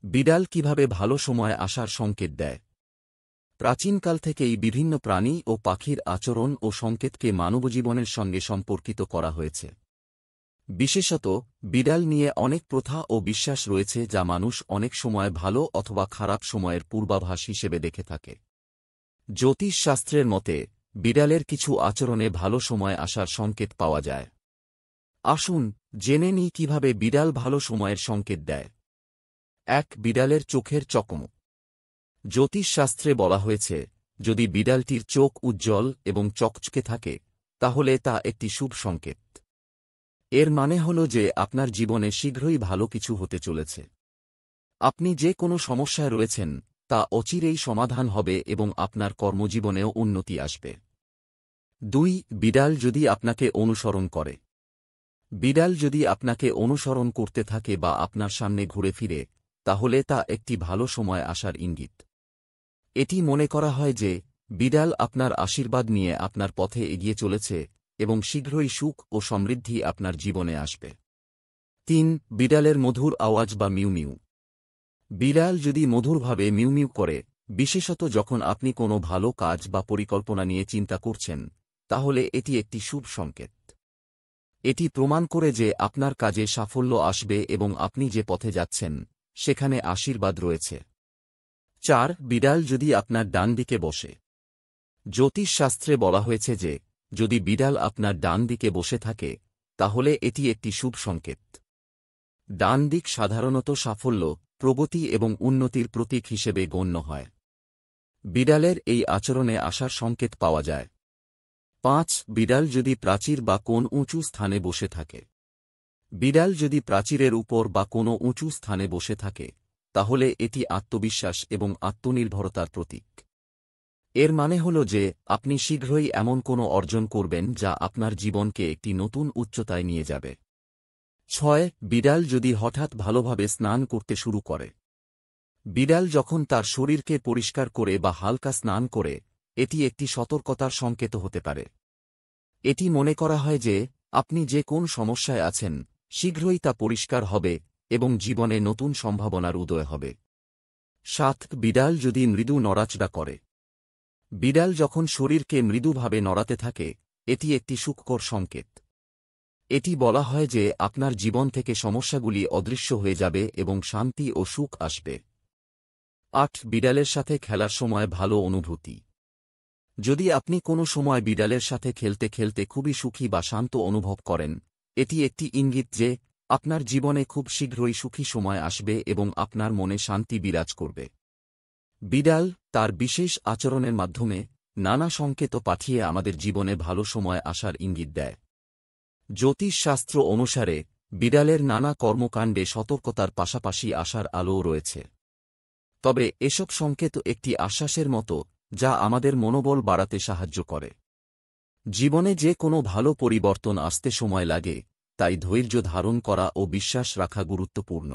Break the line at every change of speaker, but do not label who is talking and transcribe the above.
বিড়াল কিভাবে ভালো সময় আসার সংকেত দেয়? প্রাচীনকাল থেকেই বিভিন্ন প্রাণী ও পাখির আচরণ ও সংকেতকে মানবজীবনের সঙ্গে সম্পর্কিত করা হয়েছে। বিশেষত বিড়াল নিয়ে অনেক প্রথা ও বিশ্বাস রয়েছে যা মানুষ অনেক সময় ভালো অথবা খারাপ সময়ের পূর্বাভাস হিসেবে দেখে থাকে। জ্যোতিষশাস্ত্রের মতে বিড়ালের কিছু আচরণে ভালো সময় আসার সংকেত পাওয়া যায়। আসুন জেনে নিই কিভাবে বিড়াল ভালো সময়ের সংকেত দেয়। ১. বিড়ালের চোখের চকমক। জ্যোতিষশাস্ত্রে বলা হয়েছে, যদি বিড়ালটির চোখ উজ্জ্বল এবং চকচকে থাকে তাহলে তা একটি শুভ সংকেত। এর মানে হল যে আপনার জীবনে শীঘ্রই ভালো কিছু হতে চলেছে। আপনি যে কোনো সমস্যায় রয়েছেন তা অচিরেই সমাধান হবে এবং আপনার কর্মজীবনেও উন্নতি আসবে। ২. বিড়াল যদি আপনাকে অনুসরণ করে। বিড়াল যদি আপনাকে অনুসরণ করতে থাকে বা আপনার সামনে ঘুরে ফিরে, তাহলে তা একটি ভালো সময় আসার ইঙ্গিত। এটি মনে করা হয় যে বিড়াল আপনার আশীর্বাদ নিয়ে আপনার পথে এগিয়ে চলেছে এবং শীঘ্রই সুখ ও সমৃদ্ধি আপনার জীবনে আসবে। ৩. বিড়ালের মধুর আওয়াজ বা মিউ মিউ। বিড়াল যদি মধুরভাবে মিউ মিউ করে, বিশেষত যখন আপনি কোনো ভালো কাজ বা পরিকল্পনা নিয়ে চিন্তা করছেন, তাহলে এটি একটি শুভ সংকেত। এটি প্রমাণ করে যে আপনার কাজে সাফল্য আসবে এবং আপনি যে পথে যাচ্ছেন সেখানে আশীর্বাদ রয়েছে। ৪. বিড়াল যদি আপনার ডান দিকে বসে। জ্যোতিষশাস্ত্রে বলা হয়েছে যে যদি বিড়াল আপনার ডান দিকে বসে থাকে তাহলে এটি একটি শুভ সংকেত। ডান দিক সাধারণত সাফল্য, প্রগতি এবং উন্নতির প্রতীক হিসেবে গণ্য হয়। বিড়ালের এই আচরণে আসার সংকেত পাওয়া যায়। ৫. বিড়াল যদি প্রাচীর বা কোন উঁচু স্থানে বসে থাকে। বিড়াল যদি প্রাচীরের উপর বা কোনো উঁচু স্থানে বসে থাকে তাহলে এটি আত্মবিশ্বাস এবং আত্মনির্ভরতার প্রতীক। এর মানে হল যে আপনি শীঘ্রই এমন কোনো অর্জন করবেন যা আপনার জীবনকে একটি নতুন উচ্চতায় নিয়ে যাবে। ৬. বিড়াল যদি হঠাৎ ভালোভাবে স্নান করতে শুরু করে। বিড়াল যখন তার শরীরকে পরিষ্কার করে বা হালকা স্নান করে, এটি একটি সতর্কতার সংকেত হতে পারে। এটি মনে করা হয় যে আপনি যে কোন সমস্যায় আছেন শীঘ্রই তা পরিষ্কার হবে এবং জীবনে নতুন সম্ভাবনার উদয় হবে। ৭. বিড়াল যদি মৃদু নড়াচড়া করে। বিড়াল যখন শরীরকে মৃদুভাবে নড়াতে থাকে, এটি একটি সুখকর সংকেত। এটি বলা হয় যে আপনার জীবন থেকে সমস্যাগুলি অদৃশ্য হয়ে যাবে এবং শান্তি ও সুখ আসবে। ৮. বিড়ালের সাথে খেলার সময় ভালো অনুভূতি। যদি আপনি কোনো সময় বিড়ালের সাথে খেলতে খেলতে খুবই সুখী বা শান্ত অনুভব করেন, এটি একটি ইঙ্গিত যে আপনার জীবনে খুব শীঘ্রই সুখী সময় আসবে এবং আপনার মনে শান্তি বিরাজ করবে। বিড়াল তার বিশেষ আচরণের মাধ্যমে নানা সংকেত পাঠিয়ে আমাদের জীবনে ভালো সময় আসার ইঙ্গিত দেয়। জ্যোতিষশাস্ত্র অনুসারে বিড়ালের নানা কর্মকাণ্ডে সতর্কতার পাশাপাশি আশার আলোও রয়েছে। তবে এসব সংকেত একটি আশ্বাসের মতো যা আমাদের মনোবল বাড়াতে সাহায্য করে। জীবনে যে কোনো ভালো পরিবর্তন আসতে সময় লাগে, তাই ধৈর্য ধারণ করা ও বিশ্বাস রাখা গুরুত্বপূর্ণ।